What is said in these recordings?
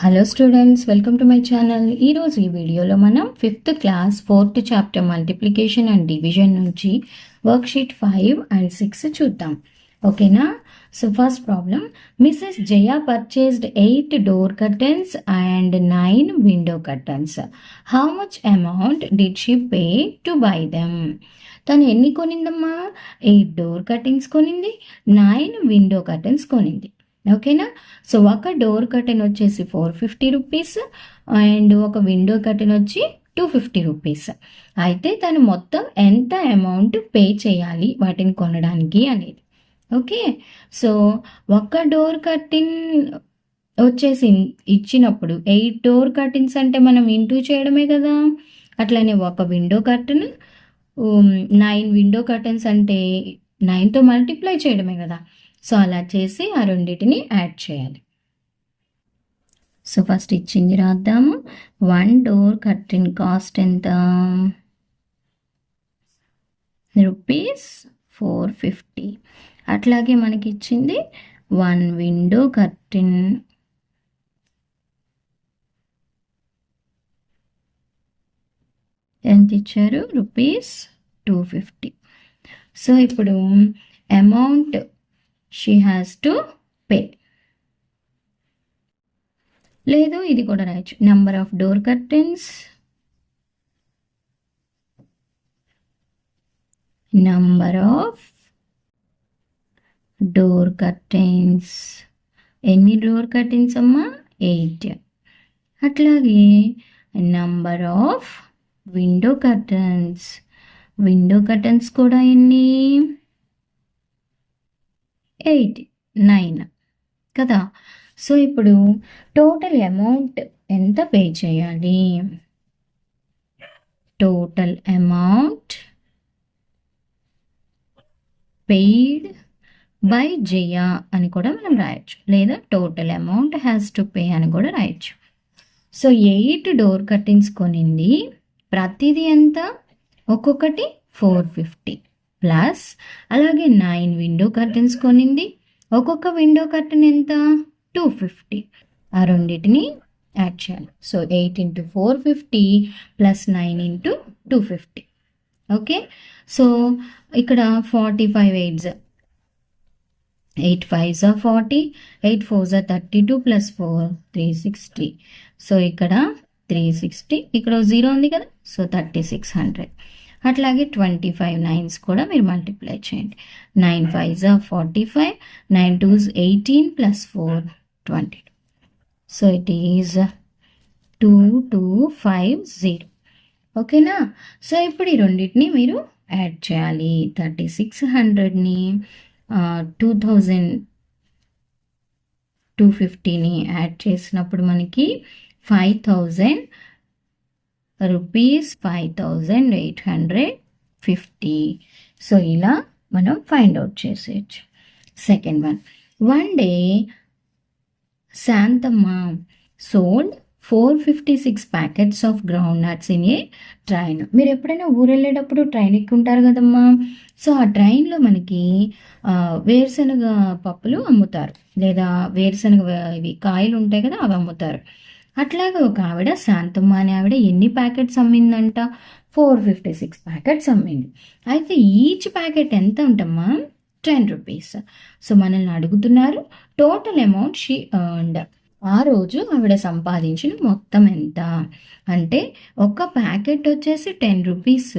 Hello students, welcome to my channel. ఈరోజు ఈ వీడియోలో మనం 5th class 4th chapter multiplication and division నుంచి వర్క్షీట్ 5 and 6 చూద్దాం. ఓకేనా? So first problem, Mrs Jaya purchased 8 door curtains and 9 window curtains. How much amount did she pay to buy them? తను ఎన్ని కొనిందమ్మా? 8 door curtains కొనింది, 9 window curtains కొనింది. ఓకేనా? So ఒక door curtain వచ్చేసి 450 rupees and ఒక window curtain వచ్చి 250 rupees. అయితే తను మొత్తం ఎంత అమౌంట్ పే చేయాలి వాటిని కొనడానికి అనేది. ఓకే, సో ఒక డోర్ కర్టెన్ వచ్చేసి ఇచ్చినప్పుడు 8 డోర్ కర్టెన్స్ అంటే మనం ఇంటూ చేయడమే కదా. అట్లనే ఒక విండో కర్టెన్ 9 విండో కర్టెన్స్ అంటే 9తో మల్టిప్లై చేయడమే కదా. సో అలా చేసి ఆ రెండింటిని యాడ్ చేయాలి. సో ఫస్ట్ ఇచ్చింది రాద్దాము. 1 డోర్ కర్టెన్ కాస్ట్ ఎంత? రూపీస్ 450. అట్లాగే మనకి ఇచ్చింది 1 విండో కర్టెన్ ఎంత ఇచ్చారు? రూపీస్ 250. సో ఇప్పుడు amount she has to pay. లేదు, ఇది కూడా రాయొచ్చు. Number of door curtains, number of door curtains. ఎన్ని డోర్ కర్టెన్స్ అమ్మా? 8. అట్లాగే number of window curtains. Window curtains కూడా ఎన్ని? 8, 9 కదా. సో ఇప్పుడు టోటల్ అమౌంట్ ఎంత పే చేయాలి? టోటల్ అమౌంట్ పెయిడ్ బై జయ అని కూడా మనం రాయొచ్చు, లేదా total amount has to pay అని కూడా రాయొచ్చు. సో 8 డోర్ కర్టెన్స్ కొనింది, ప్రతిదీ ఎంత? ఒక్కొక్కటి 450 ప్లస్ అలాగే 9 విండో కర్టెన్స్ కొనింది, ఒక్కొక్క విండో కర్టెన్ ఎంత? 250. ఆ రెండింటిని యాడ్ చేయాలి. So 8 into 450 plus 9 into 250. Okay, so ఇక్కడ 45 8s, 8 5s are 40, 8 4s are 32 plus 4 360. So ఇక్కడ 360, ఇక్కడ 0 ఉంది కదా, సో 3600. అట్లాగే 25 9s కూడా మీరు మల్టిప్లై చేయండి. 9 5s are 45, 9 2s 18 plus 4 22. So it is 2250. ఓకేనా? సో ఇప్పుడు ఈ రెండింటిని మీరు యాడ్ చేయాలి. 3600ని 2250ని యాడ్ చేసినప్పుడు మనకి 5000 రూపీస్ 5850. సో ఇలా మనం ఫైండ్ అవుట్ చేసేయచ్చు. Second one day Shanthamma sold 456 packets of ground nuts in a train. మీరు ఎప్పుడైనా ఊరు వెళ్ళేటప్పుడు ట్రైన్ ఎక్కుంటారు కదమ్మా. సో ఆ ట్రైన్లో మనకి వేరుశనగ పప్పులు అమ్ముతారు, లేదా వేరుశనగ ఇవి కాయలు ఉంటాయి కదా, అవి అమ్ముతారు. అట్లాగే ఒక ఆవిడ, శాంతమ్మ అనే ఆవిడ ఎన్ని ప్యాకెట్స్ అమ్మిందంట? 456 ప్యాకెట్స్ అమ్మింది. అయితే ఈచ్ ప్యాకెట్ ఎంత ఉంటమ్మా? 10 రూపీస్. సో మనల్ని అడుగుతున్నారు టోటల్ అమౌంట్ షీ ఎర్న్డ్. ఆ రోజు ఆవిడ సంపాదించిన మొత్తం ఎంత అంటే, ఒక ప్యాకెట్ వచ్చేసి 10 రూపీస్.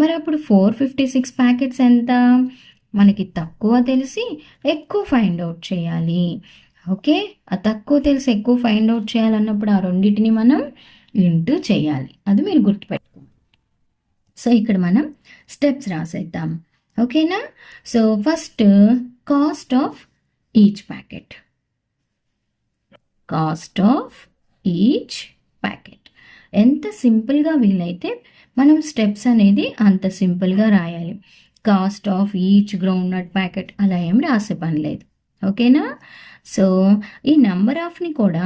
మరి అప్పుడు 456 ప్యాకెట్స్ ఎంత? మనకి తక్కువ తెలిసి ఎక్కువ ఫైండ్ అవుట్ చేయాలి. ఓకే, ఆ తక్కువ తెలిసి ఎక్కువ ఫైండ్ అవుట్ చేయాలన్నప్పుడు ఆ రెండింటిని మనం ఇంటూ చేయాలి. అది మీరు గుర్తుపెట్టుకోండి. సో ఇక్కడ మనం స్టెప్స్ రాసేద్దాం. ఓకేనా? So first cost of each packet. Cost of each packet ఎంత సింపుల్గా వీలైతే మనం స్టెప్స్ అనేది అంత సింపుల్గా రాయాలి. Cost of each ground nut packet అలా ఏం రాసే పని లేదు. ఓకేనా? సో ఈ నెంబర్ ఆఫ్ని కూడా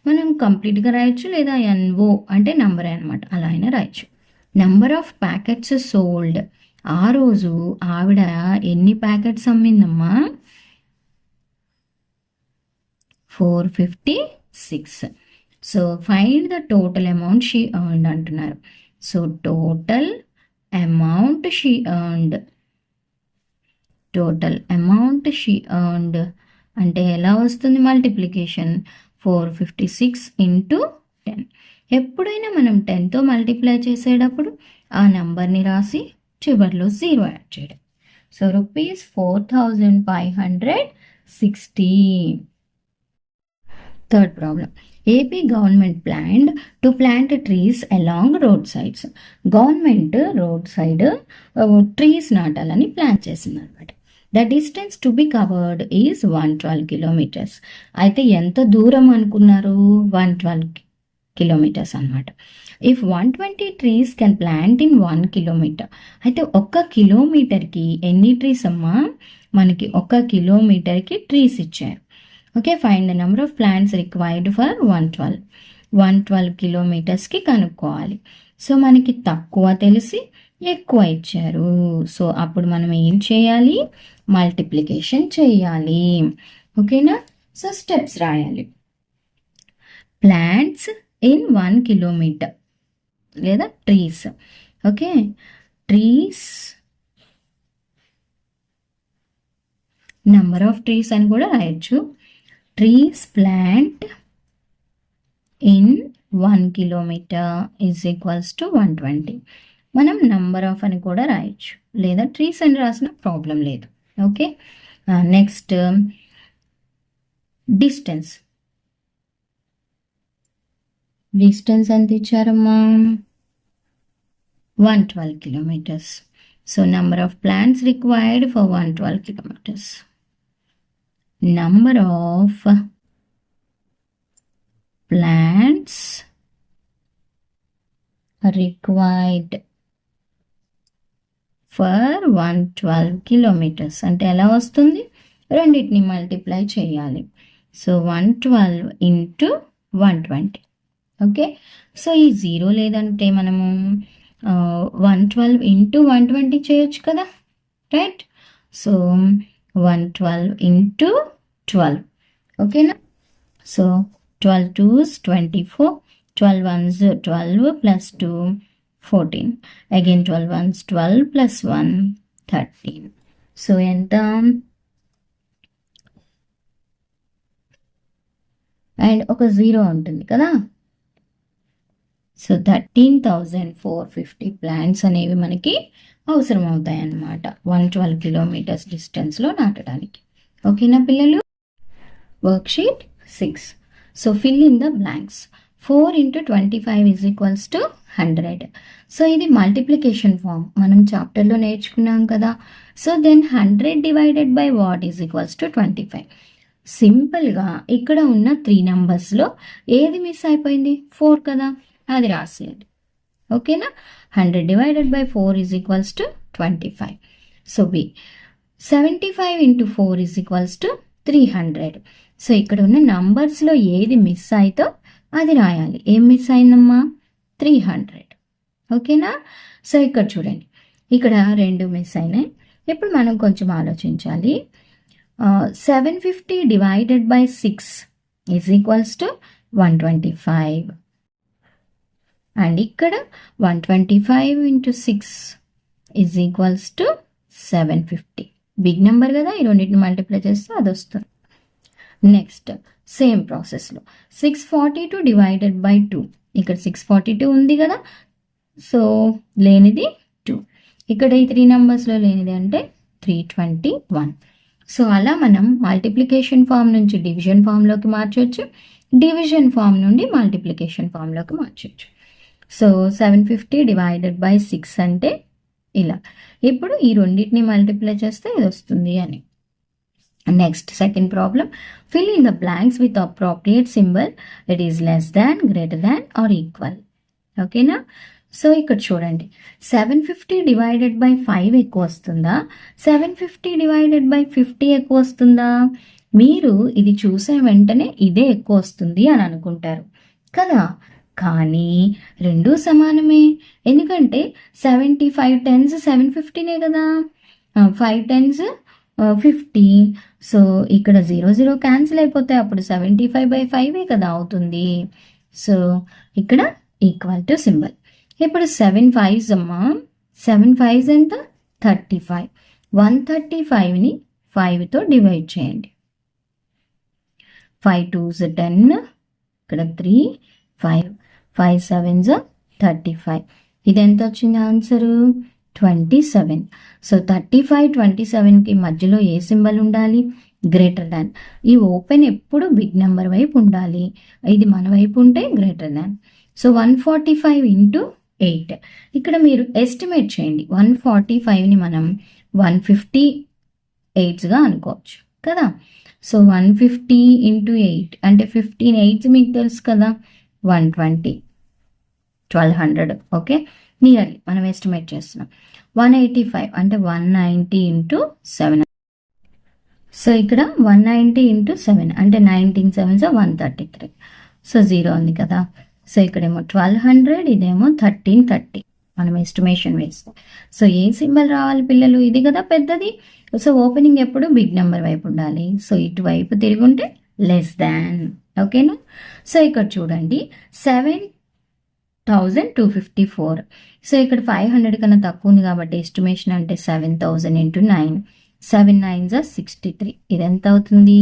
మనం కంప్లీట్గా రాయొచ్చు, లేదా NO అంటే నెంబర్ అనమాట, అలా అయినా రాయొచ్చు. నెంబర్ ఆఫ్ ప్యాకెట్స్ సోల్డ్ ఆ రోజు ఆవిడ ఎన్ని ప్యాకెట్స్ అమ్మిందమ్మా? 456. So find the total amount she earned అంటున్నారు. So total amount she earned, total amount she earned అంటే ఎలా వస్తుంది? Multiplication 456 into 10. ఎప్పుడైనా మనం 10తో మల్టిప్లై చేసేటప్పుడు ఆ నెంబర్ని రాసి చివరిలో 0 యాడ్ చేయడం. So ₹4560. Third problem. AP government planned to plant trees along road sides. Government road side trees నాటాలని ప్లాన్ చేసింది అనమాట. The distance to be covered is 112 kilometres. అయితే ఎంత దూరం అనుకున్నారు? 112 కిలోమీటర్స్ అనమాట. If 120 trees can plant in 1 kilometre. అయితే 1 కిలోమీటర్కి ఎన్ని ట్రీస్ అమ్మా? మనకి 1 కిలోమీటర్కి ట్రీస్ ఇచ్చారు. Okay, find the number of plants required for 112 కిలోమీటర్స్కి కనుక్కోవాలి. సో మనకి తక్కువ తెలిసి ఎక్కువ ఇచ్చారు. సో అప్పుడు మనం ఏం చేయాలి? మల్టిప్లికేషన్ చేయాలి. ఓకేనా? సో స్టెప్స్ రాయాలి. ప్లాంట్స్ ఇన్ 1 కిలోమీటర్ లేదా trees. Okay, trees number of trees అని కూడా రాయొచ్చు. Trees plant in 1 kilometre is equals to 120. మనం నంబర్ ఆఫ్ అని కూడా రాయొచ్చు, లేదా ట్రీస్ అని రాసిన ప్రాబ్లం లేదు. Okay, next distance. డిస్టెన్స్ ఎంత ఇచ్చారమ్మా? 112 kilometres. So number of plants required for 112 kilometres. Number of plants required for 112 kilometers అంటే ఎలా వస్తుంది? రెండింటిని మల్టిప్లై చేయాలి. So 112 into 120. ఓకే, సో ఈ 0 లేదంటే మనము 112 ఇంటూ 120 చేయొచ్చు కదా, రైట్? So 112 into 12. ఓకేనా? So 12 2s 24, 12 1s 12 plus 2 14, again 12 1s 12 plus 1 13. So ఎంత? అండ్ ఒక 0 ఉంటుంది కదా. సో 13,450 ప్లాంట్స్ అనేవి మనకి అవసరం అవుతాయి అన్నమాట 112 కిలోమీటర్స్ డిస్టెన్స్లో నాటడానికి. ఓకేనా పిల్లలు? Worksheet 6. So fill in the blanks. 4 into 25 is equals to 100. So ఇది మల్టిప్లికేషన్ ఫామ్ మనం చాప్టర్లో నేర్చుకున్నాం కదా. So then 100 divided by what is equals to 25. సింపుల్గా ఇక్కడ ఉన్న 3 నెంబర్స్లో ఏది మిస్ అయిపోయింది? 4 కదా, అది రాసేయండి. ఓకేనా? 100 divided by 4 is equals to 25. So B 75 into 4 is equals to 300. So ఇక్కడ ఉన్న నంబర్స్లో ఏది మిస్ అయితో అది రాయాలి. ఏం మిస్ అయిందమ్మా? 300. ఓకేనా? సో ఇక్కడ చూడండి, ఇక్కడ 2 మిస్ అయినాయి. ఇప్పుడు మనం కొంచెం ఆలోచించాలి. 750 divided by 6 is equals to 125. And ఇక్కడ 125 into 6 is equals to 750. Big number కదా, ఈ రెండింటిని మల్టిప్లై చేస్తే అది వస్తుంది. నెక్స్ట్ సేమ్ ప్రాసెస్లో 642 డివైడెడ్ బై 2. ఇక్కడ 642 ఉంది కదా, సో లేనిది 2. ఇక్కడ ఈ 3 నెంబర్స్లో లేనిది అంటే 321. సో అలా మనం మల్టిప్లికేషన్ ఫామ్ నుంచి డివిజన్ ఫామ్లోకి మార్చవచ్చు, డివిజన్ ఫామ్ నుండి మల్టిప్లికేషన్ ఫామ్లోకి మార్చవచ్చు. సో 750 డివైడెడ్ బై 6 అంటే ఇలా. ఇప్పుడు ఈ రెండింటిని మల్టిప్లై చేస్తే ఇది వస్తుంది అని. Next second problem. Fill in the blanks with appropriate symbol it is less than, greater than or equal. ఓకేనా? సో ఇక్కడ చూడండి, 750 డివైడెడ్ బై 5 ఎక్కువ వస్తుందా, 750 డివైడెడ్ బై 50 ఎక్కువ వస్తుందా? మీరు ఇది చూసే వెంటనే ఇదే ఎక్కువ వస్తుంది అని అనుకుంటారు కదా, కానీ రెండు సమానమే. ఎందుకంటే 75 టెన్స్ 750నే కదా, 5 టెన్స్ 50. సో ఇక్కడ 0 క్యాన్సిల్ అయిపోతాయి, అప్పుడు 75/5 కదా అవుతుంది. సో ఇక్కడ ఈక్వల్ టు సింబల్. ఇప్పుడు 7 5s అమ్మా, 7 5s ఎంత? 35. 135ని 5తో డివైడ్ చేయండి. 5 2s 10, ఇక్కడ 3 5 5 7s 35. ఇది ఎంత వచ్చింది ఆన్సరు? 27. సో 35 27కి మధ్యలో ఏ సింబల్ ఉండాలి? Greater than. ఈ ఓపెన్ ఎప్పుడు బిగ్ నెంబర్ వైపు ఉండాలి, ఇది మన వైపు ఉంటే గ్రేటర్ దాన్. So 145 into 8. ఇక్కడ మీరు ఎస్టిమేట్ చేయండి. 145ని మనం 158గా అనుకోవచ్చు కదా. సో 150 ఇంటూ 8 అంటే 15 8 మీకు తెలుసు కదా, 120, 1200. ఓకే, నియర్లీ మనం ఎస్టిమేట్ చేస్తున్నాం. 185 అంటే 190 ఇంటూ 7. సో ఇక్కడ 190 ఇంటూ 7 అంటే 19 7s 133. సో 0 ఉంది కదా. సో ఇక్కడేమో 1200, ఇదేమో 1330. మనం ఎస్టిమేషన్ వేస్తాం. సో ఏ సింబల్ రావాలి పిల్లలు? ఇది కదా పెద్దది. సో ఓపెనింగ్ ఎప్పుడు బిగ్ నెంబర్ వైపు ఉండాలి. సో ఇటువైపు తిరిగి ఉంటే లెస్ దాన్. ఓకేనా. సో ఇక్కడ చూడండి 7254. సో ఇక్కడ 500 కన్నా తక్కువ ఉంది కాబట్టి ఎస్టిమేషన్ అంటే 7000 ఇంటూ 9. 7 9s 63. ఇది ఎంత అవుతుంది?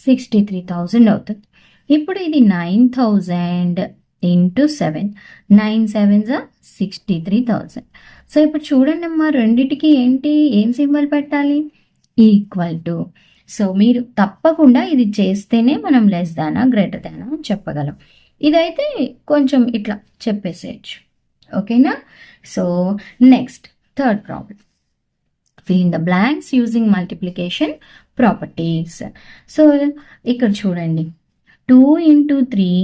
63,000 అవుతుంది. ఇప్పుడు ఇది 9000 ఇంటూ 7. 9 7s 63,000. సో ఇప్పుడు చూడండి అమ్మా, రెండిటికి ఏం సింబల్ పెట్టాలి? Equal to. సో మీరు తప్పకుండా ఇది చేస్తేనే మనం లెస్ దానా గ్రేటర్ దానా అని చెప్పగలం. ఇదైతే కొంచెం ఇట్లా చెప్పేసేయచ్చు. ఓకేనా. So next third problem, fill in the blanks using multiplication properties. So ఇక్కడ చూడండి 2 into 3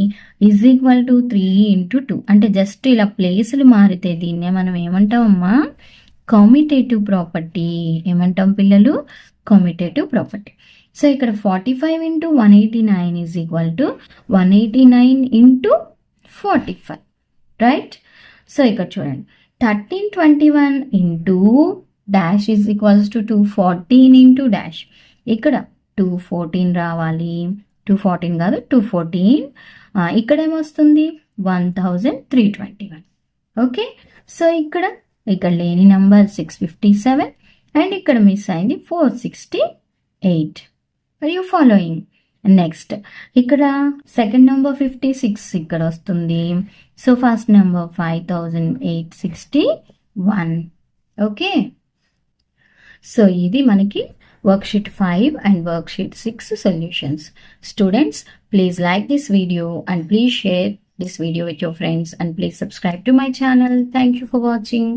is equal to 3 into 2. అంటే జస్ట్ ఇలా ప్లేసులు మారితే దీన్నే మనం ఏమంటామమ్మా? Commutative property. ఏమంటాం పిల్లలు? Commutative property. సో ఇక్కడ 45 into 189 is equal to 189 into 45, right. So ఇక్కడ చూడండి 1321 into dash is equals to 214 into dash. ఇక్కడ 214 రావాలి, 214 కాదు 214. ఇక్కడ ఏమొస్తుంది? 1321. ఓకే. సో ఇక్కడ లేని నంబర్ 657 అండ్ ఇక్కడ మిస్ అయింది 468. Are you following? నెక్స్ట్ ఇక్కడ సెకండ్ నెంబర్ 56 ఇక్కడ వస్తుంది. So first number 5861. Okay. So ఇది మనకి worksheet 5 and worksheet 6 solutions. Students, please like this video and please share this video with your friends and please subscribe to my channel. Thank you for watching.